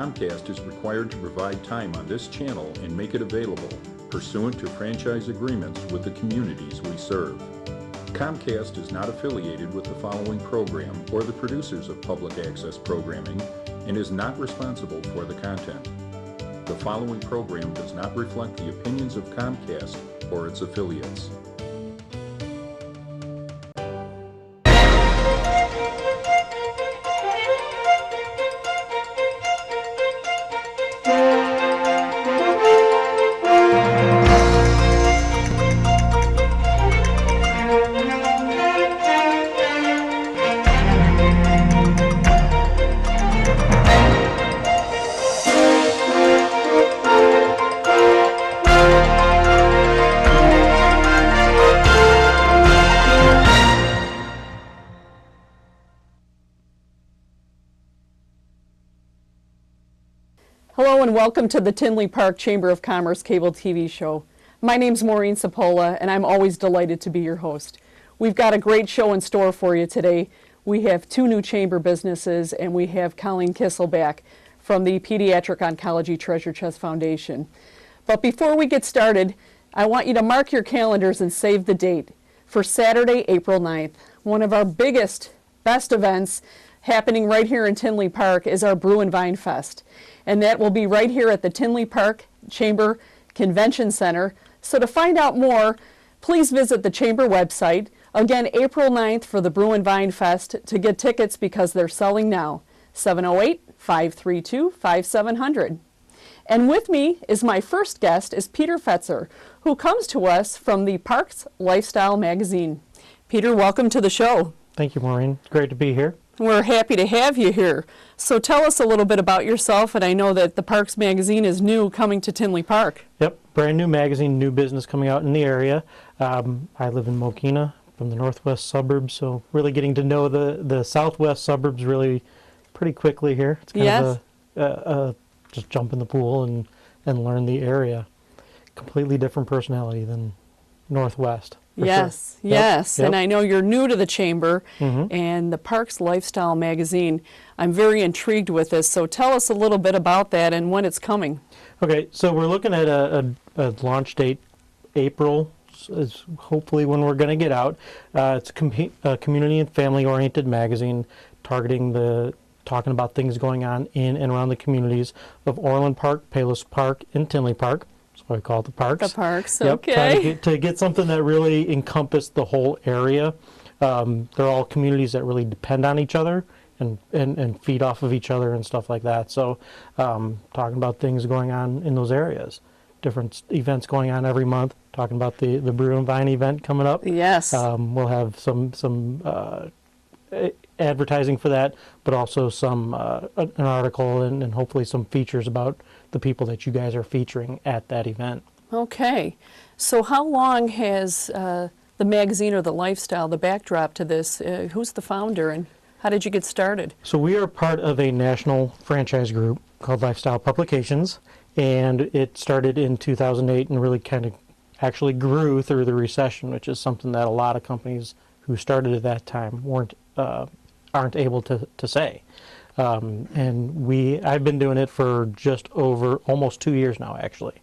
Comcast is required to provide time on this channel and make it available pursuant to franchise agreements with the communities we serve. Comcast is not affiliated with the following program or the producers of public access programming and is not responsible for the content. The following program does not reflect the opinions of Comcast or its affiliates. Hello and welcome to the Tinley Park Chamber of Commerce cable TV show. My name's Maureen Sapola and I'm always delighted to be your host. We've got a great show in store for you today. We have two new chamber businesses and we have Colleen Kisel back from the Pediatric Oncology Treasure Chest Foundation. But before we get started, I want you to mark your calendars and save the date for Saturday, April 9th. One of our biggest, best events happening right here in Tinley Park is our Brew and Vine Fest. And that will be right here at the Tinley Park Chamber Convention Center. So to find out more, please visit the Chamber website. Again, April 9th for the Brew and Vine Fest to get tickets because they're selling now. 708-532-5700. And with me is my first guest is Peter Fetzer, who comes to us from the Parks Lifestyle magazine. Peter, welcome to the show. Thank you, Maureen. It's great to be here. We're happy to have you here. So tell us a little bit about yourself, and I know that the Parks magazine is new coming to Tinley Park. Yep, brand new magazine, new business coming out in the area. I live in Mokina from the northwest suburbs, so really getting to know the southwest suburbs really pretty quickly here. It's kind of just jump in the pool and learn the area. Completely different personality than northwest. Yes, sure. Yes. Yep. And I know you're new to the chamber and the Parks Lifestyle magazine. I'm very intrigued with this, so tell us a little bit about that and when it's coming. Okay, so we're looking at a launch date. April is hopefully when we're going to get out. It's a community and family-oriented magazine talking about things going on in and around the communities of Orland Park, Palos Park, and Tinley Park. That's why we call it the Parks. The Parks, yep, okay. To get something that really encompassed the whole area. They're all communities that really depend on each other and feed off of each other and stuff like that. So talking about things going on in those areas. Different events going on every month. Talking about the Brew and Vine event coming up. Yes. We'll have some advertising for that, but also some an article and hopefully some features about the people that you guys are featuring at that event. Okay. So how long has the magazine or the lifestyle, the backdrop to this, who's the founder and how did you get started? So we are part of a national franchise group called Lifestyle Publications, and it started in 2008 and really kind of actually grew through the recession, which is something that a lot of companies who started at that time aren't able to say. And I've been doing it for just over almost 2 years now, actually.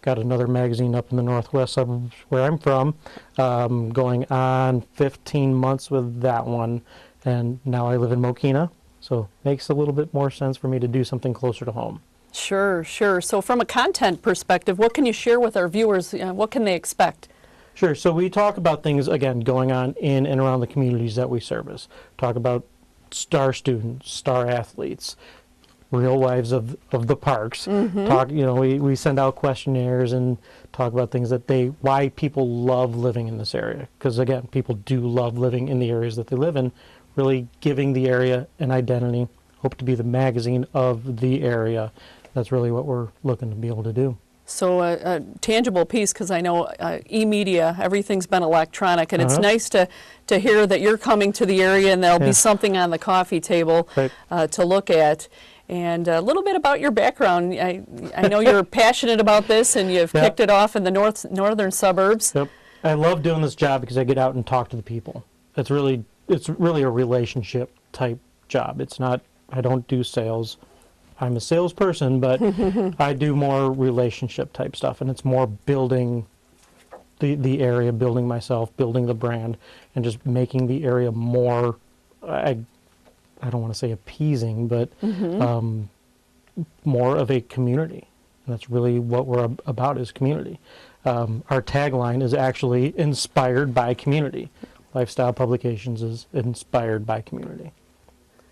Got another magazine up in the northwest suburbs where I'm from, going on 15 months with that one, and now I live in Mokina, so it makes a little bit more sense for me to do something closer to home. Sure. So from a content perspective, what can you share with our viewers? What can they expect? Sure. So we talk about things, again, going on in and around the communities that we service. Talk about star students, star athletes, real lives of the parks. Talk, we send out questionnaires and talk about things why people love living in this area. Because again, people do love living in the areas that they live in, really giving the area an identity. Hope to be the magazine of the area. That's really what we're looking to be able to do. So a tangible piece, because I know e-media, everything's been electronic, and it's nice to hear that you're coming to the area and there'll be something on the coffee table to look at. And a little bit about your background. I know you're passionate about this and you've kicked it off in the northern suburbs. Yep. I love doing this job because I get out and talk to the people. It's really a relationship type job. It's not, I don't do sales. I'm a salesperson, but I do more relationship type stuff, and it's more building the area, building myself, building the brand, and just making the area more, I don't want to say appeasing, but more of a community. And that's really what we're about, is community. Our tagline is actually inspired by community. Lifestyle Publications is inspired by community.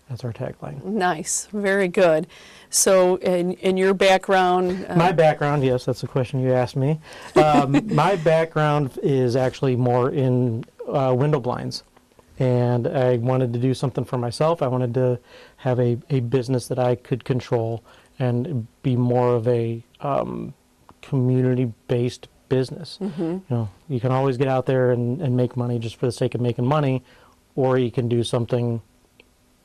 That's our tagline. Nice, very good. So in your background... My background, yes, that's the question you asked me. My background is actually more in window blinds. And I wanted to do something for myself. I wanted to have a business that I could control and be more of a community-based business. You know, you can always get out there and make money just for the sake of making money, or you can do something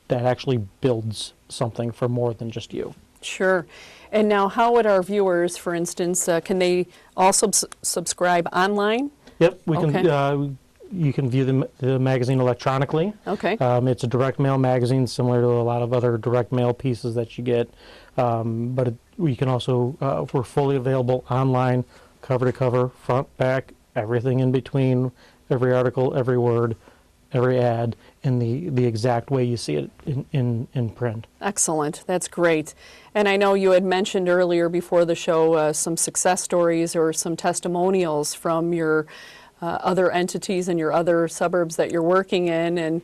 that actually builds something for more than just you. Sure. And now, how would our viewers, for instance, can they also subscribe online? Yep, we Okay. can. You can view the magazine electronically. Okay. It's a direct mail magazine, similar to a lot of other direct mail pieces that you get. But we can also, we're fully available online, cover to cover, front, back, everything in between, every article, every word, every ad, in the exact way you see it in print. Excellent. That's great. And I know you had mentioned earlier before the show some success stories or some testimonials from your other entities and your other suburbs that you're working in, and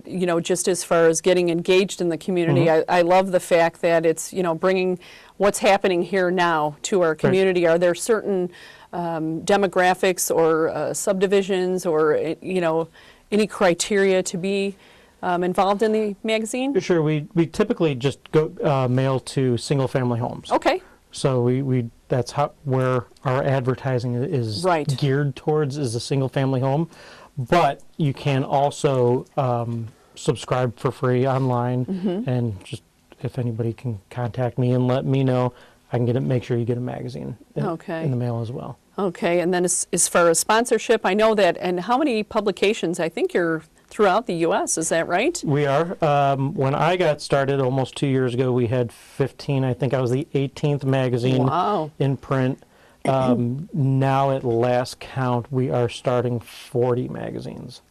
you know, just as far as getting engaged in the community, I love the fact that it's, you know, bringing what's happening here now to our community. Right. Are there certain demographics or subdivisions or, you know, any criteria to be involved in the magazine? Sure. We typically just go mail to single family homes. Okay. So we that's where our advertising is geared towards, is a single family home. But you can also subscribe for free online, and just if anybody can contact me and let me know, I can make sure you get a magazine in the mail as well. Okay, and then as far as sponsorship, I know that, and how many publications? I think you're throughout the U.S., is that right? We are. When I got started almost 2 years ago, we had 15. I think I was the 18th magazine in print. Now at last count, we are starting 40 magazines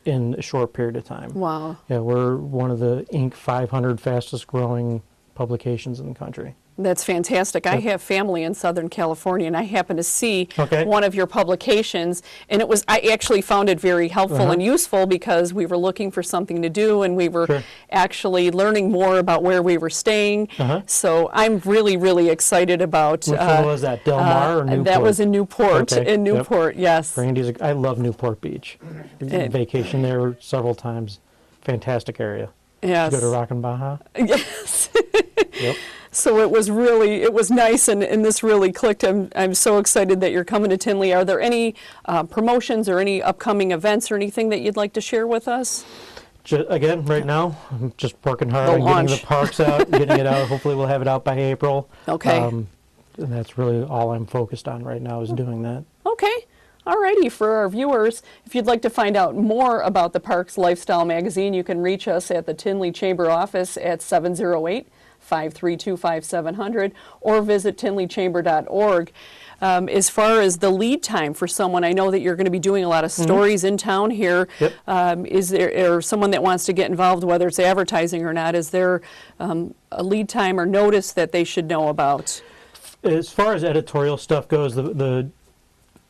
in a short period of time. Wow. Yeah, we're one of the Inc. 500 fastest growing publications in the country. That's fantastic. I have family in Southern California, and I happened to see one of your publications, and I actually found it very helpful and useful, because we were looking for something to do, and we were actually learning more about where we were staying. So I'm really, really excited about. Which one was that? Del Mar or Newport? That was in Newport. In Newport, yes. Randy's. I love Newport Beach. Vacation there several times. Fantastic area. Yes. Did you go to Rockin' Baja? Yes. So it was nice, and this really clicked. I'm so excited that you're coming to Tinley. Are there any promotions or any upcoming events or anything that you'd like to share with us? Again, right now, I'm just working hard on getting the parks out, getting it out. Hopefully we'll have it out by April. Okay. And that's really all I'm focused on right now, is doing that. Okay. Alrighty, for our viewers, if you'd like to find out more about the Parks Lifestyle Magazine, you can reach us at the Tinley Chamber office at 708-532-5700 or visit tinleychamber.org. As far as the lead time for someone, I know that you're going to be doing a lot of stories in town here. Is there someone that wants to get involved, whether it's advertising or not, is there a lead time or notice that they should know about? As far as editorial stuff goes,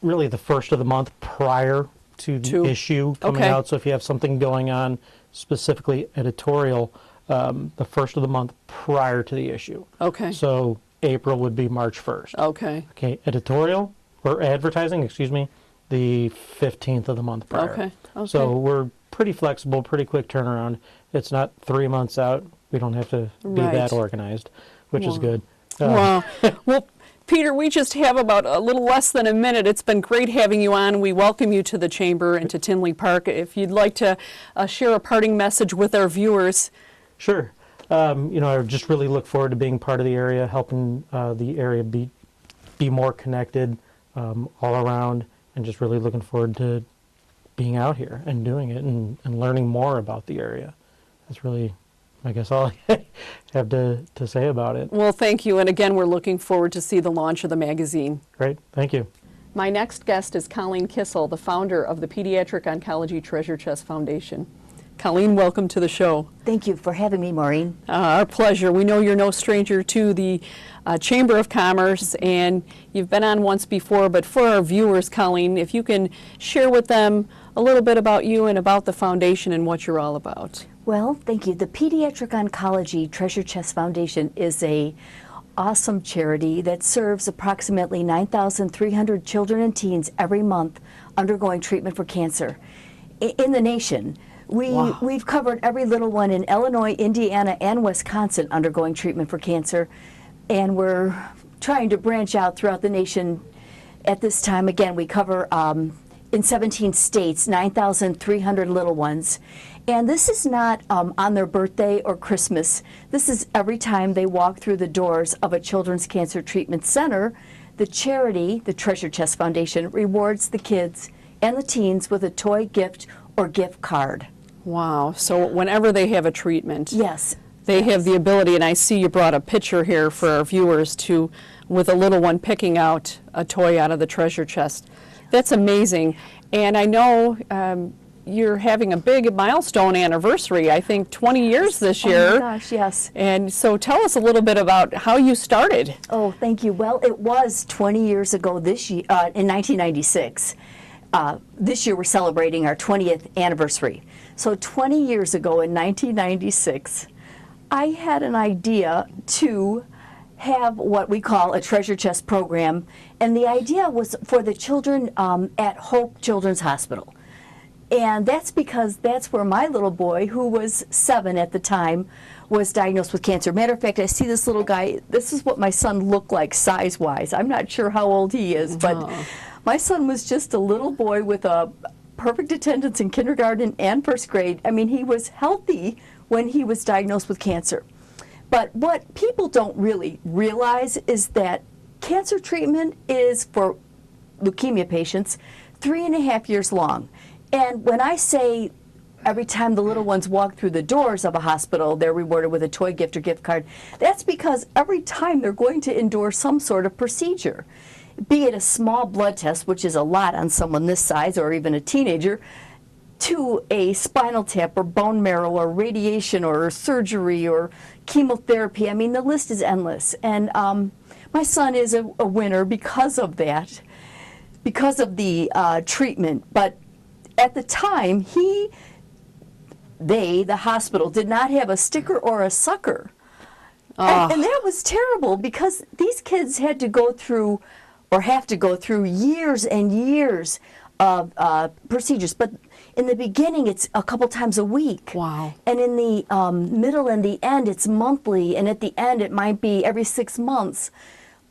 really the first of the month prior to the issue coming out. So if you have something going on, specifically editorial, the first of the month prior to the issue. Okay. So April would be March 1st. Okay. Okay, editorial, or advertising, excuse me, the 15th of the month prior. Okay. So we're pretty flexible, pretty quick turnaround. It's not 3 months out. We don't have to be that organized, which is good. Wow. Well, Peter, we just have about a little less than a minute. It's been great having you on. We welcome you to the Chamber and to Tinley Park. If you'd like to share a parting message with our viewers. Sure. You know, I just really look forward to being part of the area, helping the area be more connected all around, and just really looking forward to being out here and doing it and learning more about the area. That's really I guess all I have to say about it. Well, thank you. And again, we're looking forward to see the launch of the magazine. Great. Thank you. My next guest is Colleen Kisel, the founder of the Pediatric Oncology Treasure Chest Foundation. Colleen, welcome to the show. Thank you for having me, Maureen. Our pleasure. We know you're no stranger to the Chamber of Commerce, and you've been on once before, but for our viewers, Colleen, if you can share with them a little bit about you and about the foundation and what you're all about. Well, thank you. The Pediatric Oncology Treasure Chest Foundation is a awesome charity that serves approximately 9,300 children and teens every month undergoing treatment for cancer in the nation. We've covered every little one in Illinois, Indiana, and Wisconsin undergoing treatment for cancer, and we're trying to branch out throughout the nation. At this time, again, we cover in 17 states, 9,300 little ones. And this is not on their birthday or Christmas. This is every time they walk through the doors of a children's cancer treatment center. The charity, the Treasure Chest Foundation, rewards the kids and the teens with a toy, gift, or gift card. Wow. So whenever they have a treatment, Yes. they have the ability, and I see you brought a picture here for our viewers, to with a little one picking out a toy out of the treasure chest. That's amazing. And I know you're having a big milestone anniversary, I think 20 years this year. Oh my gosh, yes. And so tell us a little bit about how you started. Oh, thank you. Well, it was 20 years ago this year, in 1996. This year we're celebrating our 20th anniversary. So 20 years ago in 1996, I had an idea to have what we call a treasure chest program, and the idea was for the children at Hope Children's Hospital. And that's because that's where my little boy, who was 7 at the time, was diagnosed with cancer. Matter of fact, I see this little guy. This is what my son looked like size-wise. I'm not sure how old he is, but my son was just a little boy with a perfect attendance in kindergarten and first grade. I mean, he was healthy when he was diagnosed with cancer. But what people don't really realize is that cancer treatment is, for leukemia patients, 3.5 years long. And when I say every time the little ones walk through the doors of a hospital, they're rewarded with a toy, gift, or gift card, that's because every time they're going to endure some sort of procedure, be it a small blood test, which is a lot on someone this size or even a teenager, to a spinal tap or bone marrow or radiation or surgery or chemotherapy. I mean, the list is endless. And my son is a winner because of that, because of the treatment. But at the time, the hospital, did not have a sticker or a sucker. And that was terrible because these kids had to go through, or have to go through, years and years of procedures. But in the beginning, it's a couple times a week. Wow. And in the middle and the end, it's monthly. And at the end, it might be every 6 months.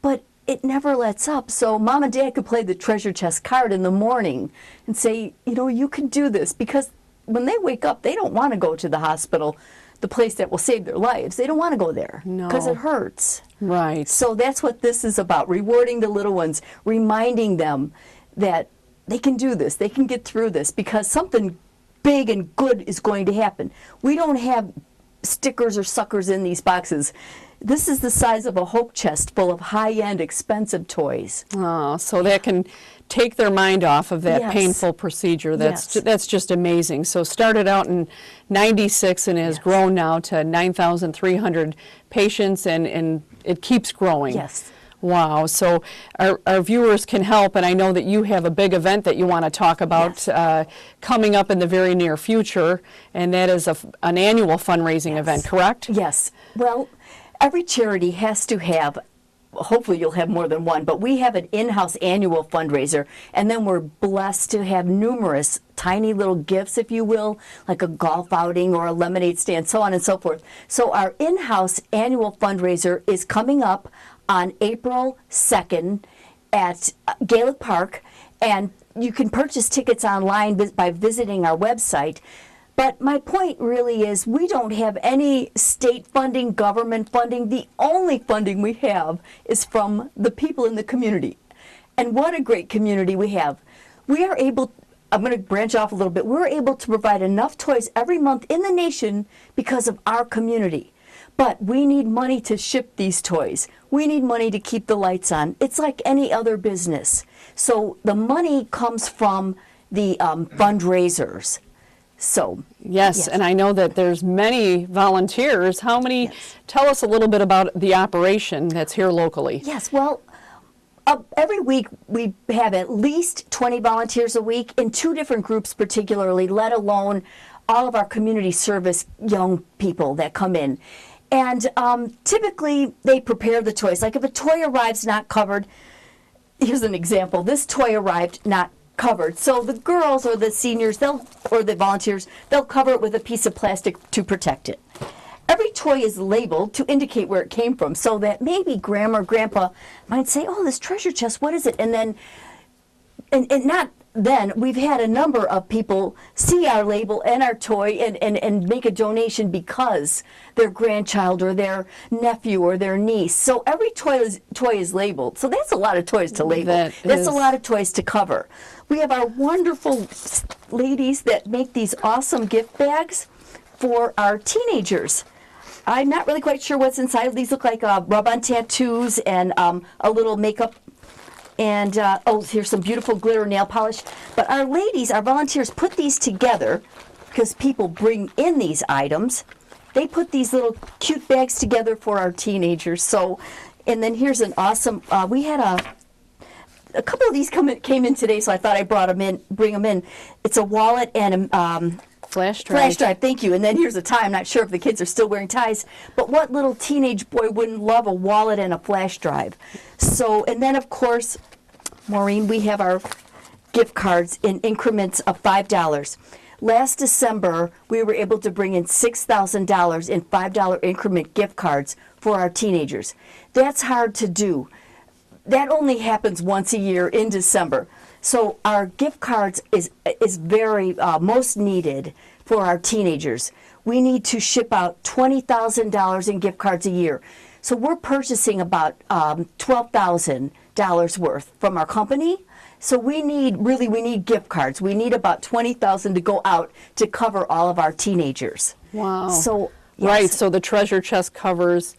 But it never lets up. So mom and dad could play the treasure chest card in the morning and say, you know, you can do this. Because when they wake up, they don't want to go to the hospital, the place that will save their lives. They don't want to go there because it hurts. Right. So that's what this is about, rewarding the little ones, reminding them that they can do this, they can get through this, because something big and good is going to happen. We don't have stickers or suckers in these boxes. This is the size of a hope chest full of high-end, expensive toys. Oh, so that can take their mind off of that painful procedure. That's just amazing. So started out in 96 and has grown now to 9,300 patients, and it keeps growing. Yes. Wow. So our viewers can help, and I know that you have a big event that you want to talk about coming up in the very near future, and that is an annual fundraising event, correct? Yes. Well, every charity has to have, hopefully you'll have more than one, but we have an in-house annual fundraiser, and then we're blessed to have numerous tiny little gifts, if you will, like a golf outing or a lemonade stand, so on and so forth. So our in-house annual fundraiser is coming up on April 2nd at Gaelic Park, and you can purchase tickets online by visiting our website. But my point really is we don't have any state funding, government funding. The only funding we have is from the people in the community. And what a great community we have. We are able, I'm going to branch off a little bit. We're able to provide enough toys every month in the nation because of our community. But we need money to ship these toys. We need money to keep the lights on. It's like any other business. So the money comes from the fundraisers. So Yes, and I know that there's many volunteers. How many? Yes. Tell us a little bit about the operation that's here locally. Yes, well, every week we have at least 20 volunteers a week in 2 different groups particularly, let alone all of our community service young people that come in. And typically they prepare the toys. Like if a toy arrives not covered, here's an example. This toy arrived not covered. So the girls or the seniors, or the volunteers, they'll cover it with a piece of plastic to protect it. Every toy is labeled to indicate where it came from, so that maybe grandma or grandpa might say, oh, this treasure chest, what is it? And then, and not then, we've had a number of people see our label and our toy and make a donation because their grandchild or their nephew or their niece. So every toy is labeled. So that's a lot of toys to label. That's a lot of toys to cover. We have our wonderful ladies that make these awesome gift bags for our teenagers. I'm not really quite sure what's inside. These look like rub-on tattoos and a little makeup. And, here's some beautiful glitter nail polish. But our ladies, our volunteers, put these together because people bring in these items. They put these little cute bags together for our teenagers. So, and then here's an awesome, we had a couple of these came in today, so I thought I'd bring them in. It's a wallet and a Flash drive. flash drive, thank you. And then here's a tie. I'm not sure if the kids are still wearing ties, but what little teenage boy wouldn't love a wallet and a flash drive? So, and then of course, Maureen, we have our gift cards in increments of $5. Last December, we were able to bring in $6,000 in $5 increment gift cards for our teenagers. That's hard to do. That only happens once a year in December. So our gift cards is very most needed for our teenagers. We need to ship out $20,000 in gift cards a year. So we're purchasing about $12,000 worth from our company. So we need gift cards. We need about $20,000 to go out to cover all of our teenagers. Wow. So yes. Right, so the treasure chest covers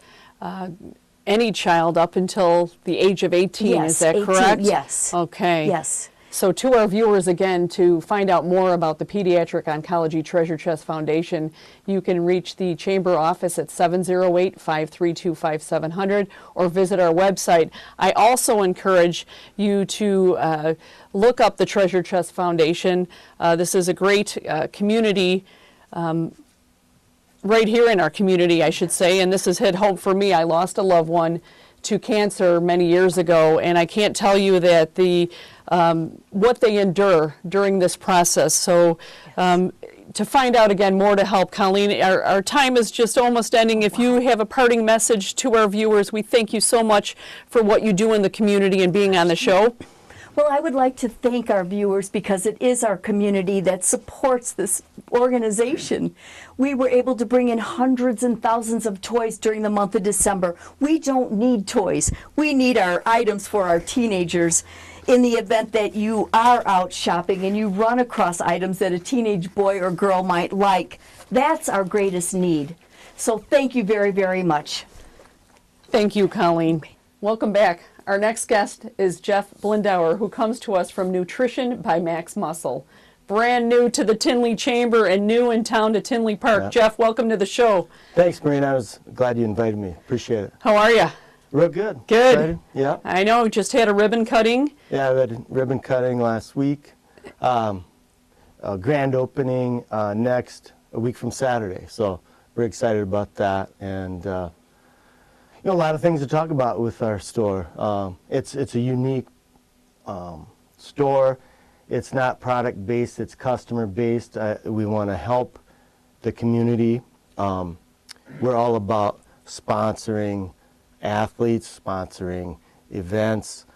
any child up until the age of 18, Yes, is that 18, correct? yes. Okay. Yes. So to our viewers, again, to find out more about the Pediatric Oncology Treasure Chest Foundation, you can reach the Chamber office at 708-532-5700 or visit our website. I also encourage you to look up the Treasure Chest Foundation. This is a great community right here in our community, I should say, and this has hit home for me. I lost a loved one to cancer many years ago, and I can't tell you that what they endure during this process. So to find out again more to help, Colleen, our time is just almost ending. If you have a parting message to our viewers, we thank you so much for what you do in the community and being on the show. Well, I would like to thank our viewers because it is our community that supports this organization. We were able to bring in hundreds and thousands of toys during the month of December. We don't need toys. We need our items for our teenagers. In the event that you are out shopping and you run across items that a teenage boy or girl might like, that's our greatest need. So thank you very, very much. Thank you, Colleen. Welcome back. Our next guest is Jeff Blindauer, who comes to us from Nutrition by Max Muscle. Brand new to the Tinley Chamber and new in town to Tinley Park. Yeah. Jeff, welcome to the show. Thanks, Maureen. I was glad you invited me. Appreciate it. How are you? Real good. Good. Excited? Yeah. I know, just had a ribbon cutting. Yeah, I had ribbon cutting last week. A grand opening a week from Saturday. So we're excited about that. And a lot of things to talk about with our store. It's a unique store. It's not product-based, it's customer-based. We want to help the community. We're all about sponsoring athletes, sponsoring events,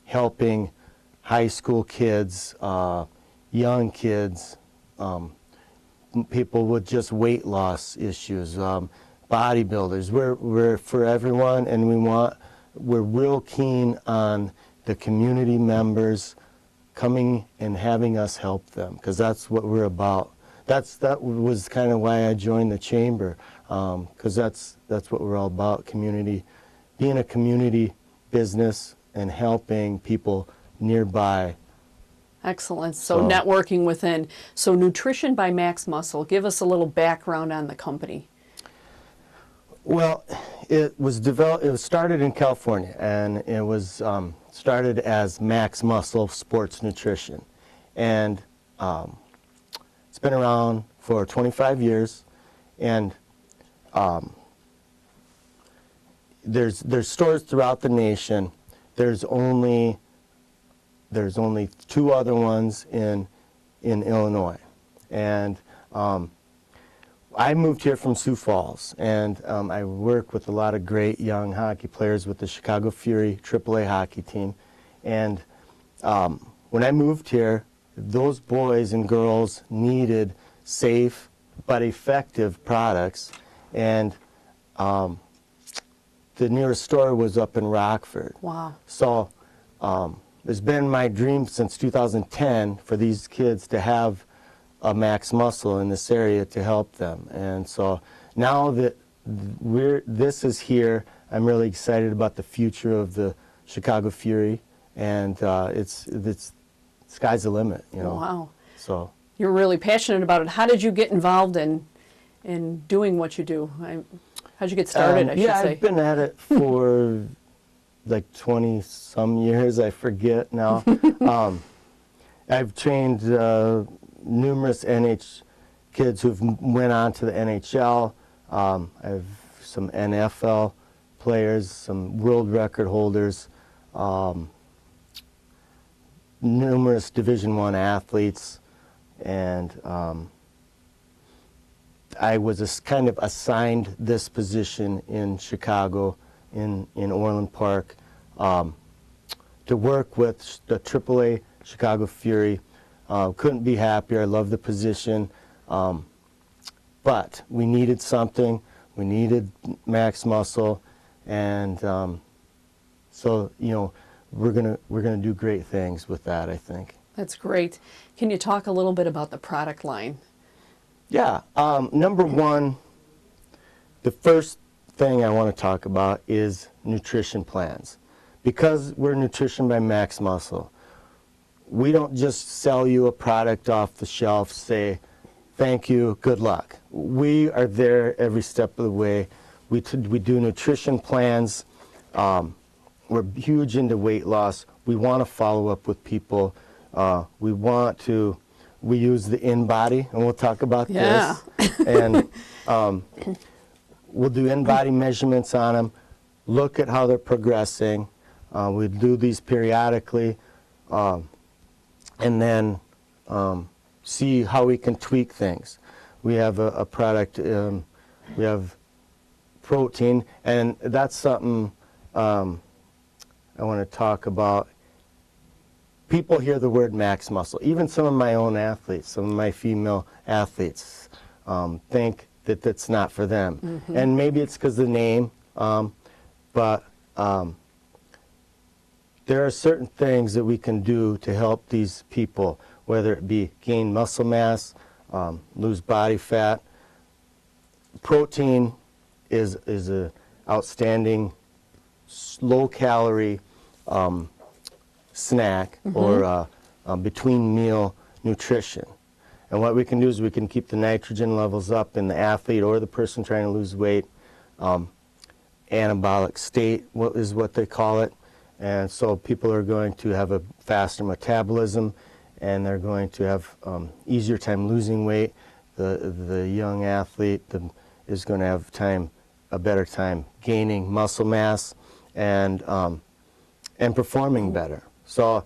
helping high school kids, young kids, people with just weight loss issues, bodybuilders. We're for everyone, and we're real keen on the community members coming and having us help them, because that's what we're about. That was kind of why I joined the chamber, because that's what we're all about, community, being a community business and helping people nearby. Excellent. So networking within. So Nutrition by Max Muscle, give us a little background on the company. Well, it was started in California, and it was started as Max Muscle Sports Nutrition. And it's been around for 25 years, and there's stores throughout the nation. There's only 2 other ones in Illinois, and I moved here from Sioux Falls, and I work with a lot of great young hockey players with the Chicago Fury AAA hockey team. And when I moved here, those boys and girls needed safe but effective products, and the nearest store was up in Rockford. Wow. So it's been my dream since 2010 for these kids to have a Max Muscle in this area to help them. And so now that this is here, I'm really excited about the future of the Chicago Fury, and it's sky's the limit, you know. Wow. So you're really passionate about it. How did you get involved in doing what you do? How'd you get started, I should say? I've been at it for like 20-some years, I forget now. I've trained numerous kids who've went on to the NHL. I have some NFL players, some world record holders, numerous Division I athletes, and I was kind of assigned this position in Chicago, in Orland Park, to work with the AAA Chicago Fury. Couldn't be happier. I love the position, but we needed something. We needed Max Muscle, and so we're gonna do great things with that, I think. That's great. Can you talk a little bit about the product line? Yeah. Number one, the first thing I want to talk about is nutrition plans. Because we're Nutrition by Max Muscle, we don't just sell you a product off the shelf, say, thank you, good luck. We are there every step of the way. We do nutrition plans. We're huge into weight loss. We want to follow up with people. We use the InBody, and we'll talk about this. And we'll do InBody measurements on them, look at how they're progressing. We do these periodically, and then see how we can tweak things. We have a product, we have protein, and that's something I want to talk about. People hear the word Max Muscle. Even some of my own athletes, some of my female athletes, think that that's not for them. Mm-hmm. And maybe it's because of the name, but there are certain things that we can do to help these people, whether it be gain muscle mass, lose body fat. Protein is an outstanding, low-calorie snack, mm-hmm. or between meal nutrition. And what we can do is we can keep the nitrogen levels up in the athlete or the person trying to lose weight. Anabolic state is what they call it. And so people are going to have a faster metabolism, and they're going to have easier time losing weight. The young athlete is going to have a better time gaining muscle mass and performing better. So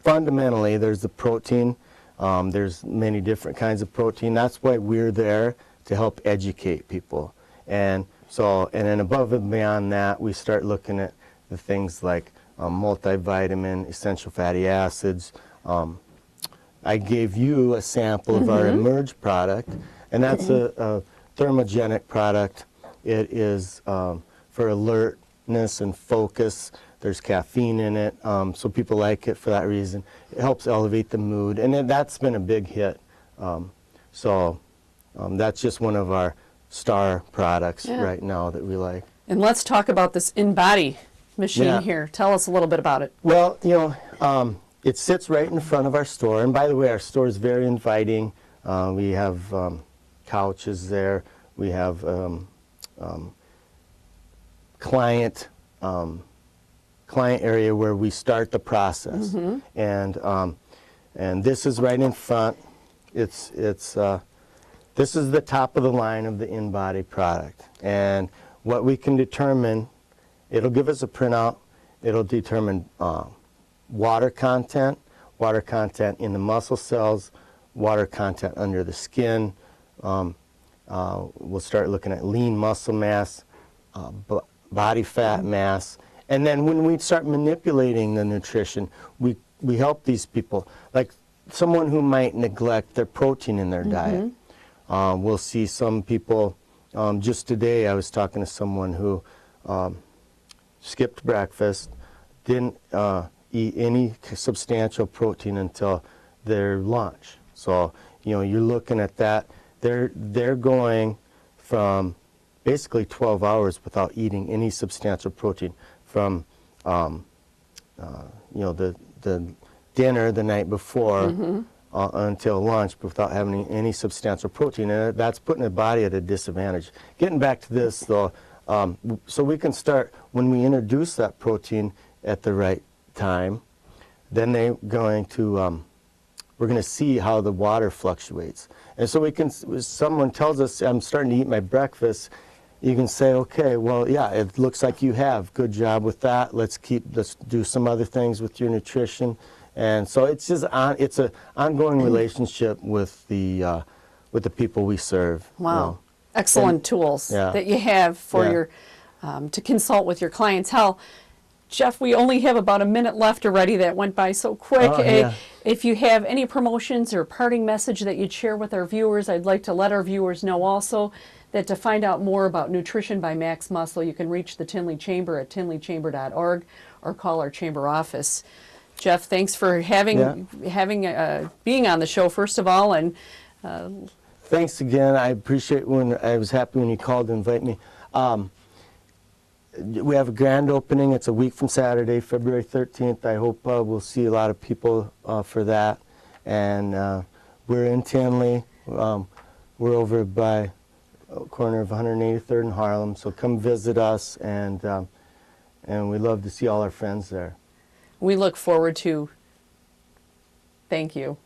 fundamentally, there's the protein. There's many different kinds of protein. That's why we're there, to help educate people. And then above and beyond that, we start looking at the things like multivitamin, essential fatty acids. I gave you a sample of our Emerge product, and that's a thermogenic product. It is for alertness and focus. There's caffeine in it, so people like it for that reason. It helps elevate the mood, and that's been a big hit. That's just one of our star products right now that we like. And let's talk about this in-body machine here. Tell us a little bit about it. Well, it sits right in front of our store, and by the way, our store is very inviting. We have couches there. We have client area where we start the process, and this is right in front. This is the top of the line of the in-body product, and what we can determine, it'll give us a printout. It'll determine water content in the muscle cells, water content under the skin. We'll start looking at lean muscle mass, body fat mass, and then when we start manipulating the nutrition, we help these people, like someone who might neglect their protein in their diet. We'll see some people, just today I was talking to someone who skipped breakfast, didn't eat any substantial protein until their lunch. So, you're looking at that. They're going from basically 12 hours without eating any substantial protein from, the dinner the night before until lunch without having any substantial protein. And that's putting the body at a disadvantage. Getting back to this, though, so we can start, when we introduce that protein at the right time, then we're going to see how the water fluctuates. And so if someone tells us, I'm starting to eat my breakfast, you can say, okay, well, yeah, it looks like you have. Good job with that. Let's do some other things with your nutrition. And so it's an ongoing relationship with the people we serve. Wow. Excellent tools that you have for your to consult with your clientele. Jeff, we only have about a minute left already. That went by so quick. If you have any promotions or parting message that you'd share with our viewers, I'd like to let our viewers know also that to find out more about Nutrition by Max Muscle, you can reach the Tinley Chamber at tinleychamber.org or call our chamber office. Jeff, thanks for being on the show, first of all, and thanks again. I appreciate I was happy when you called to invite me. We have a grand opening. It's a week from Saturday, February 13th. I hope we'll see a lot of people for that. And we're in Tinley. We're over by corner of 183rd and Harlem. So come visit us, and we love to see all our friends there. We look forward to. Thank you.